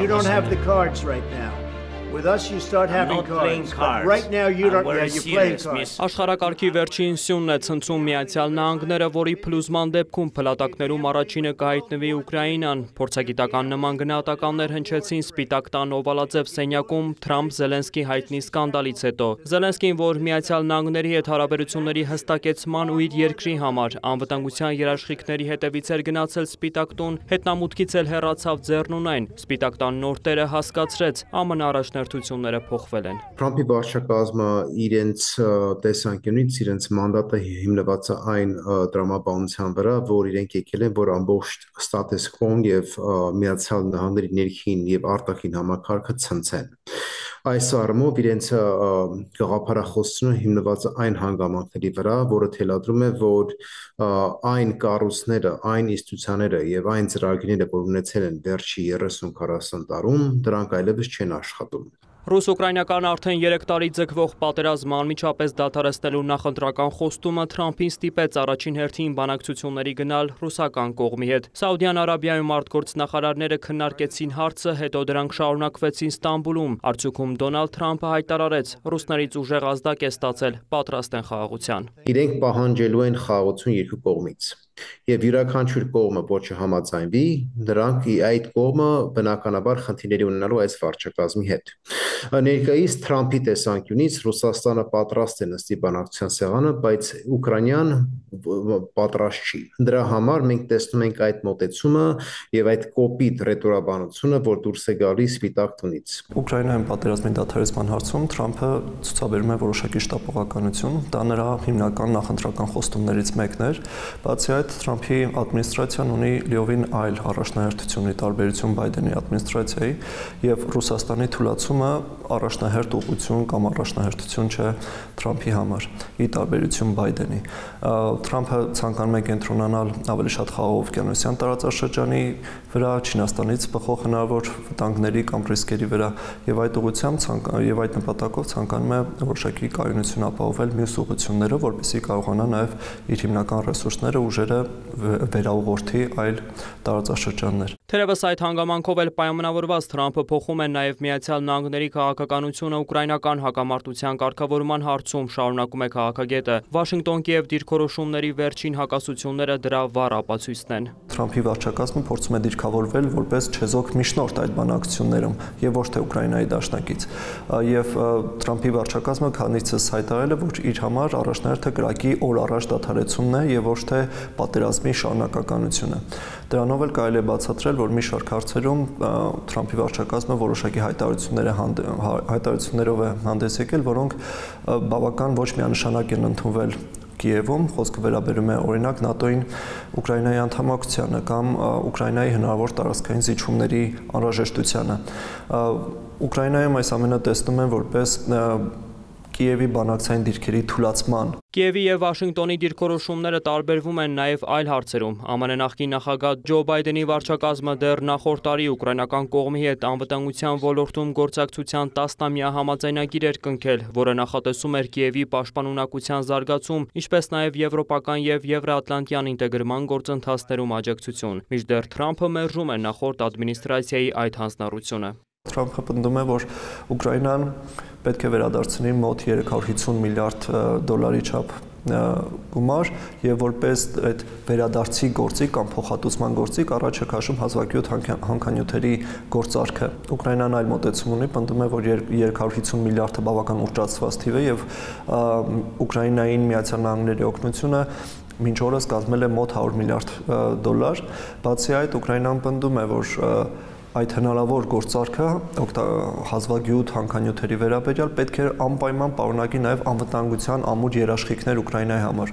You don't have the cards right now. With us, you start having cards. But right now, you don't. Yeah, you're playing cards. Աշխարհակարգի վերջին սյունն է ցնցում Միացյալ Նահանգները, որի փլուզման դեպքում փլատակներում առաջինը կհայտնվի Ուկրաինան։ Փորձագիտական նման գնահատականներ հնչեցին Սպիտակ տան օվալաձև սենյակում Թրամփ-Զելենսկի հայտնի սկանդալից հետո։ Զելենսկին, որ Միացյալ Նահանգների հետ հարաբերությունների հստակեցման ու իր երկրի համար անվտանգության երաշխիքների հետևից էր գնացել Սպիտակ տուն, հետնամուտքից էլ հեռացավ ձեռնունայն։ Սպիտակ տան նոր տերը հասկացրեց ԱՄՆ առաջնորդությունները փոխվել են։ Թրամփի վարչակազմը իրենց տեսանկյունից իրենց մանդատը հիմնված է այն տրամաբանության վրա, որ իրենք եկել են, որ ամբողջ status quo-ն եւ Միացյալ Նահանգների ներքին եւ արտաքին համակարգը ցնցեն։ Այս առումով իրենց գաղափարախոսությունը հիմնված է այն հանգամանքների վրա, որը թելադրում է, որ այն կառույցները, այն ինստիտուցիաները եւ այն ծրագրերը, որ ունեցել են վերջի 30-40 տարում, դրանք այլևս չեն աշխատում։ Ռուս-ուկրաինական արդեն 3 տարի ձգվող պատերազմը անմիջապես դադարեցնելու նախընտրական խոստումը Թրամփին ստիպեց առաջին հերթին բանակցությունների գնալ ռուսական կողմի հետ։ Սաուդյան Արաբիայում արտգործնախարարները քննարկեցին հարցը, հետո դրանք շարունակվեցին Ստամբուլում։ Արդյունքում Դոնալդ Թրամփը հայտարարեց, ռուսներից ուժեղ ազդակ է ստացել, պատրաստ են խաղաղության։ Իրենք պահանջելու են խաղաղություն երկու կողմից։ Եվ յուրաքանչյուր կողմը ոչ համաձայնվի, դրանք այդ կողմը բնականաբար խնդիրների ունենալու այս վարչակազմի հետ։ Ներկայիս Թրամփի տեսանկյունից Ռուսաստանը պատրաստ է նստի բանակցության սեղանը, բայց Ուկրաինան պատրաստ չի։ Դրա համար մենք տեսնում ենք այդ մոտեցումը եւ այդ կոպիտ ռետորաբանությունը, որ դուրս է գալիս Սպիտակ տունից։ Ուկրաինայում պատերազմի դադարեցման հարցում Թրամփը ցուցաբերում է որոշակի շտապողականություն, դա նրա հիմնական նախընտրական խոստումներից մեկն էր, բացի այդ Թրամփի ադմինիստրացիան ունի լիովին այլ առաջնահերթություն ի տարբերություն Բայդենի ադմինիստրացիայի եւ Ռուսաստանի թուլացումը առաջնահերթ ուղղություն կամ առաջնահերթություն չէ Թրամփի համար ի տարբերություն Բայդենի։ Թրամփը ցանկանում է կենտրոնանալ ավելի շատ խաղաղօվկիանոսյան տարածաշրջանի վրա, Չինաստանից բխող հնարավոր վտանգների կամ ռիսկերի վրա եւ այդ ուղղությամբ եւ այդ նպատակով ցանկանում է որոշակի կայունություն ապահովել մյուս ուղղություններով, որպեսզի կարողանա նաեւ իր հիմնական ռեսուրսները, ուժերը վերաուղղորդի այլ տարածաշրջաններ։ Թերևս այդ հանգամանքով էլ պայմանավորված Թրամփը փոխում է նաև Միացյալ Նահանգների քաղաքականությունը ուկրաինական հակամարտության կարգավորման հարցում, շարունակում է քաղաքագետը։ Վաշինգտոն-Կիև դիրքորոշումների վերջին հակասությունները դրա վառ ապացույցն են։ Թրամփի վարչակազմը փորձում է դիրքավորվել որպես չեզոք միջնորդ այդ բանակցություններում եւ ոչ թե Ուկրաինայի դաշնակից։ Եվ Թրամփի վարչակազմը քանիցս հայտարարել է, որ իր համար առաջնահերթը կրակի օր առաջ դադարեցումն է եւ ոչ թե պատերազմի շարունակականությունը։ Դրանով էլ կարելի է բացատրել, որ մի շարք հարցերում Թրամփի վարչակազմը որոշակի հայտարարություններով է հանդես եկել, որոնք բավական ոչ միանշանակ են ընդունվել Կիևում, խոսքը վերաբերում է օրինակ ՆԱՏՕ-ին Ուկրաինայի անդամակցությանը կամ Ուկրաինայի հնարավոր տարածքային զիջումների անհրաժեշտությանը։ Ուկրաինայում այս ամենը տեսնում են որպես Կիևի բանակցային դիրքերի թուլացման։ Կիևի եւ Վաշինգտոնի դիրքորոշումները տարբերվում են նաեւ այլ հարցերում։ ԱՄՆ նախկին նախագահ Ջո Բայդենի վարչակազմը դեռ նախորդ տարի ուկրաինական կողմի հետ անվտանգության ոլորտում գործակցության 10-ամյա համաձայնագիր էր կնքել, որը նախատեսում էր Կիևի պաշտպանունակության զարգացում, ինչպես նաեւ եվրոպական եւ եվրոատլանտյան ինտեգրման գործընթացներում աջակցություն։ Մինչդեռ Թրամփը մերժում է նախորդ ադմինիստրացիայի այդ հանձնառությունը։ Թրամփը պնդում է, որ Ուկրաինան պետք է վերադարձնի մոտ 350 միլիարդ դոլարի չափ գումար եւ որպես այդ վերադարձի գործի կամ փոխհատուցման գործի առաջ է քաշում հազվագյուտ հանքանյութերի գործարքը։ Ուկրաինան այլ մոտեցում ունի, պնդում է, որ 350 միլիարդը բավական ուռճացված թիվ է եւ Ուկրաինային Միացյալ Նահանգների օգնությունը մինչ օրս կազմել է մոտ 100 միլիարդ դոլար։ Բացի այդ, Ուկրաինան պնդում է, որ այդ հնարավոր գործարքը հազվագյուտ հանքանյութերի վերաբերյալ պետք է անպայման պարունակի նաև անվտանգության ամուր երաշխիքներ Ուկրաինայի համար։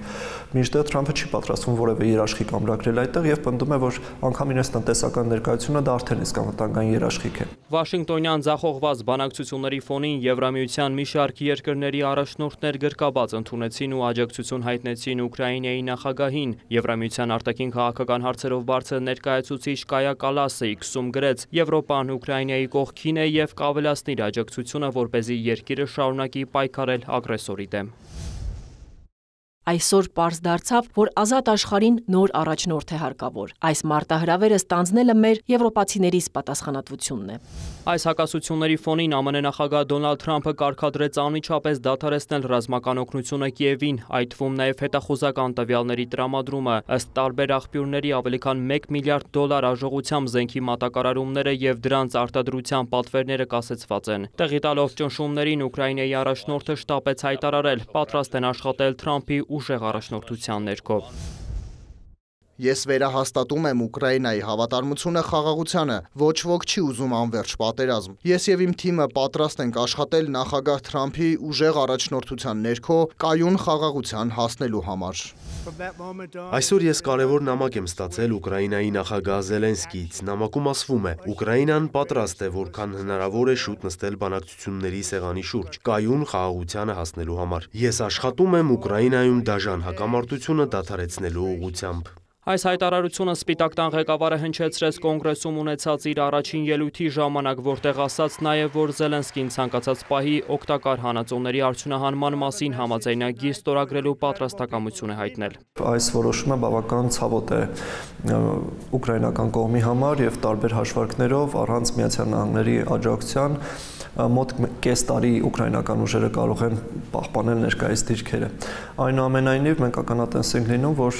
Մինչդեռ Թրամփը չի պատրաստվում որևէ երաշխիք ամրագրել այդտեղ եւ պնդում է, որ անգամ իրենց տնտեսական ներկայությունը դա արդեն իսկ անվտանգային երաշխիք է։ Վաշինգտոնյան ձախողված բանակցությունների ֆոնին Եվրամիության մի շարք երկրների առաջնորդներ գրկաբաց ընդունեցին ու աջակցություն հայտնեցին Ուկրաինայի նախագահին։ Եվրամիության արտաքին քաղաքական հարցերով բարձր ներկայացուցիչ Կայա Կալասը X-ում գրեց. Եվրոպան Ուկրաինայի կողքին է եւ կավելացնի իր աջակցությունը, որպեսզի երկիրը շարունակի պայքարել ագրեսորի դեմ։ Այսօր պարզ դարձավ, որ ազատ աշխարհին նոր առաջնորդ է հարկավոր։ Այս մարտահրավերը ստանձնելը մեր եվրոպացիներից պատասխանատվությունն է։ Այս հակասությունների ֆոնին ԱՄՆ նախագահ Դոնալդ Թրամփը կարգադրեց անմիջապես դադարեցնել ռազմական օգնությունը Կիևին, այդ թվում նաև հետախուզական տվյալների տրամադրումը։ Ըստ տարբեր աղբյուրների ավելի քան $1 միլիարդ արժողությամբ զենքի մատակարարումները եւ դրանց արտադրության պատվերները կասեցված են։ Տեղի տալով ճնշումներին Ուկրաինայի առաջնորդը շտապեց հայտարարել, պատրաստ են աշխատել Թրամփի ուժեղ առաջնորդության ներքո։ Ես վերահաստատում եմ Ուկրաինայի հավատարմությունը խաղաղությանը, ոչ ոք չի ուզում անվերջ պատերազմ։ Ես եւ իմ թիմը պատրաստ ենք աշխատել նախագահ Թրամփի ուժեղ առաջնորդության ներքո կայուն խաղաղության հասնելու համար։ Այսօր ես կարևոր նամակ եմ ստացել Ուկրաինայի նախագահ Զելենսկիից։ Նամակում ասվում է. Ուկրաինան պատրաստ է որքան հնարավոր է շուտ նստել բանակցությունների սեղանի շուրջ, կայուն խաղաղությանը հասնելու համար։ Ես աշխատում եմ Ուկրաինայում դաժան հակամարտությունը դադարեցնելու ուղղությամբ։ Այս հայտարարությունը Սպիտակ տան ղեկավարը հնչեցրեց կոնգրեսում ունեցած իր առաջին ելույթի ժամանակ, որտեղ ասաց նաև, որ Զելենսկին ցանկացած պահի օգտակար հանածոների արդյունահանման մասին համաձայնագիր ստորագրելու պատրաստակամություն է հայտնել։ Այս որոշումը բավական ցավոտ է ուկրաինական կողմի համար եւ տարբեր հաշվարկներով առանց Միացյալ Նահանգների աջակցության մոտ կես տարի ուկրաինական ուժերը կարող են պահպանել ներկայիս դիրքերը։ Այնուամենայնիվ մենք ականատես ենք լինում, որ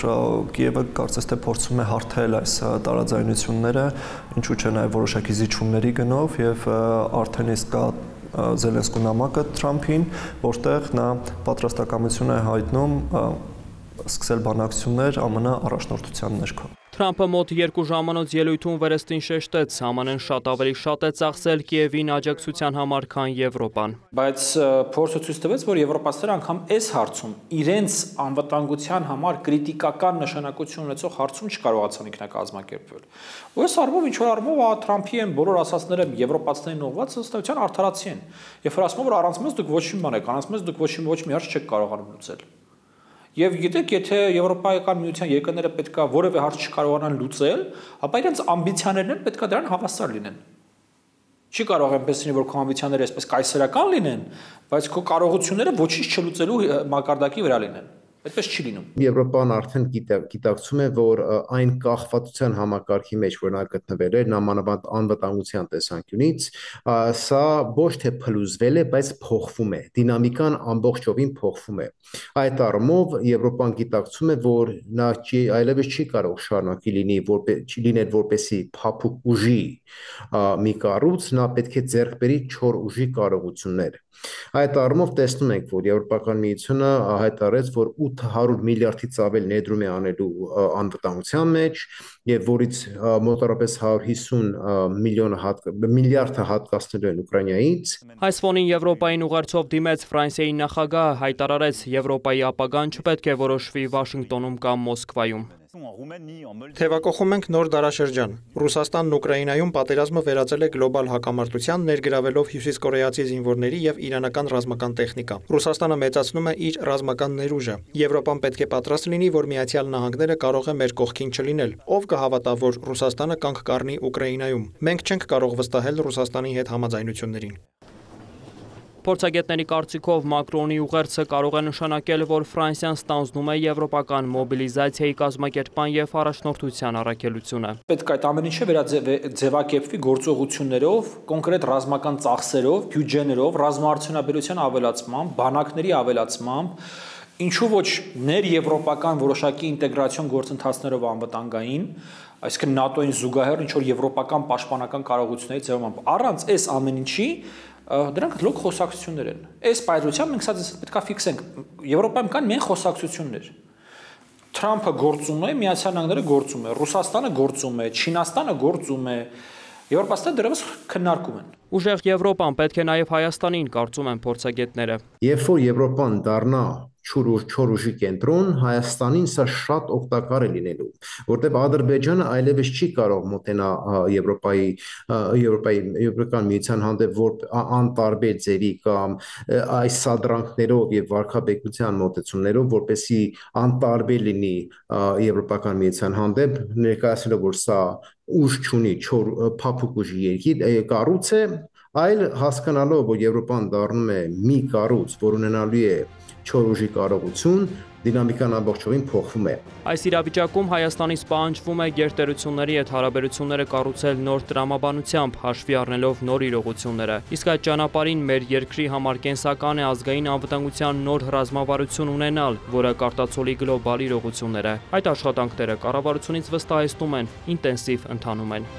Կիևը կարծես թե փորձում է հարթել այս տարաձայնությունները, ինչու՞ չէ նաև որոշակի զիջումների գնով եւ արդեն իսկ կա Զելենսկու նամակը Թրամփին, որտեղ նա պատրաստակամություն է հայտնում սկսել բանակցություններ ԱՄՆ առաջնորդության ներքո։ Թրամփը մոտ 2 ժամանոց ելույթում վերստին շեշտեց, ԱՄՆ-ն շատ ավելի շատ է ծախսել Կիևին աջակցության համար, քան Եվրոպան։ Բայց փորձը ցույց տվեց, որ եվրոպացիները անգամ այս հարցում իրենց անվտանգության համար կրիտիկական նշանակություն ունեցող հարցում չկարողացան ինքնակազմակերպվել։ Ու այս առումով ինչ որ առումով Թրամփի են բոլոր ասածները եվրոպացիներին ուղղված ըստեյության արդարացի են։ Եվ որ ասում որ առանց մեզ դուք ոչ մի բան եք, առանց մեզ դուք ոչ մի հարց չեք կարողանում լուծել։ Եվ գիտեք, եթե Եվրոպայական միության երկրները պետքա որևէ հարց չկարողանան լուծել, ապա իրենց ամբիցիաներն էլ պետքա դրան հավասար լինեն։ Չի կարող այնպես լինի, որ քո ամբիցիաները այսպես կայսերական լինեն, բայց քո կարողությունները ոչինչ չլուծելու մակարդակի վրա լինեն։ Այդպես չի լինում։ Եվրոպան արդեն գիտակցում է, որ այն կախվածության համակարգի մեջ, որ նա գտնվել է, նամանավանդ անվտանգության տեսանկյունից, սա ոչ թե փլուզվել է, բայց փոխվում է։ Դինամիկան ամբողջովին փոխվում է։ Այդ առումով Եվրոպան գիտակցում է, որ նա այլևս չի կարող շարունակի լինել որպեսի փափուկ ուժի մի կառույց, նա պետք է ձեռք բերի չոր ուժի կարողություններ։ Այդ առումով տեսնում ենք, որ Եվրոպական միությունը հայտարարեց, որ 800 միլիարդից ավել ներդրում է անելու անվտանգության մեջ եւ որից մոտավորապես 150 միլիարդը հատկացնելու են Ուկրաինայից։ Այս ֆոնին Եվրոպային ուղերձով դիմեց Ֆրանսիայի նախագահը, հայտարարեց Եվրոպայի ապագան չպետք է որոշվի Վաշինգտոնում կամ Մոսկվայում։ Թևակողում ենք նոր դարաշրջան։ Ռուսաստանն Ուկրաինայում պատերազմը վերածել է գլոբալ հակամարտության, ներգրավելով հյուսիսկորեացի զինվորների եւ իրանական ռազմական տեխնիկա։ Ռուսաստանը մեծացնում է իր ռազմական ներուժը։ Եվրոպան պետք է պատրաստ լինի, որ Միացյալ Նահանգները կարող է մեր կողքին չլինել։ Ով կհավատա, որ Ռուսաստանը կանգ կառնի Ուկրաինայում։ Մենք չենք կարող վստահել Ռուսաստանի հետ համաձայնություններին։ Փորձագետների կարծիքով Մակրոնի ուղերձը կարող է նշանակել, որ Ֆրանսիան ստանձնում է եվրոպական մոբիլիզացիայի կազմակերպման եւ առաջնորդության առաքելությունը։ Պետք է այդ ամեն ինչը վերաձևակերպվի գործողություններով, կոնկրետ ռազմական ծախսերով, բյուջեներով, ռազմաարդյունաբերության ավելացմամբ, բանակների ավելացմամբ, ինչու ոչ ներեվրոպական որոշակի ինտեգրացիոն գործընթացներով անվտանգային, այսինքն ՆԱՏՕ-ին զուգահեռ ինչ որ եվրոպական պաշտպանական կարողությունների ձևավորմամբ։ Առանց այս ամեն ինչի դրանք լոկ խոսակցություններ են։ Այս պայծրությամբ մենք սա պետք է ֆիքսենք։ Եվրոպայում կան միայն խոսակցություններ։ Թրամփը գործում է, Միացյալ Նահանգները գործում է, Ռուսաստանը գործում է, Չինաստանը գործում է։ Եվրոպացիները դեռևս քննարկում են։ Ուժեղ Եվրոպան պետք է նաև Հայաստանին, կարծում են փորձագետները։ Երբ որ Եվրոպան դառնա չոր ուժի կենտրոն, Հայաստանին սա շատ օգտակար է լինելու, որտեղ Ադրբեջանը այլևս չի կարող մոտենա Եվրոպական միության հանդեպ որ անտարբեր ձևի կամ այս սադրանքներով եւ վարքաբեկության մոտեցումներով, որպեսի անտարբեր լինի Եվրոպական միության հանդեպ, ներկայացնելով որ սա ուժ չունի, չոր փափուկ ուժի երկիր կառույց է, այլ հասկանալով որ Եվրոպան դառնում է մի կառույց, որ ունենալու է չոր ուժի կարողություն, դինամիկան ամբողջովին փոխվում է։ Այս իրավիճակում Հայաստանից պահանջվում է գերտերությունների հետ հարաբերությունները կառուցել նոր տրամաբանությամբ, հաշվի առնելով նոր իրողությունները։ Իսկ այդ ճանապարհին մեր երկրի համար կենսական է ազգային անվտանգության նոր ռազմավարություն ունենալ, որը կարտացոլի գլոբալ իրողությունները։ Այդ աշխատանքները կառավարությունից վստահեցնում են, ինտենսիվ ընթանում են։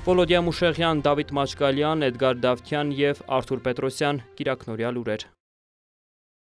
Վոլոդիա Մուշեղյան, Դավիթ Մաչկալյան, Էդգար Դավթյան և Արթուր Պետրոսյան, Կիրակնորյա լուրեր։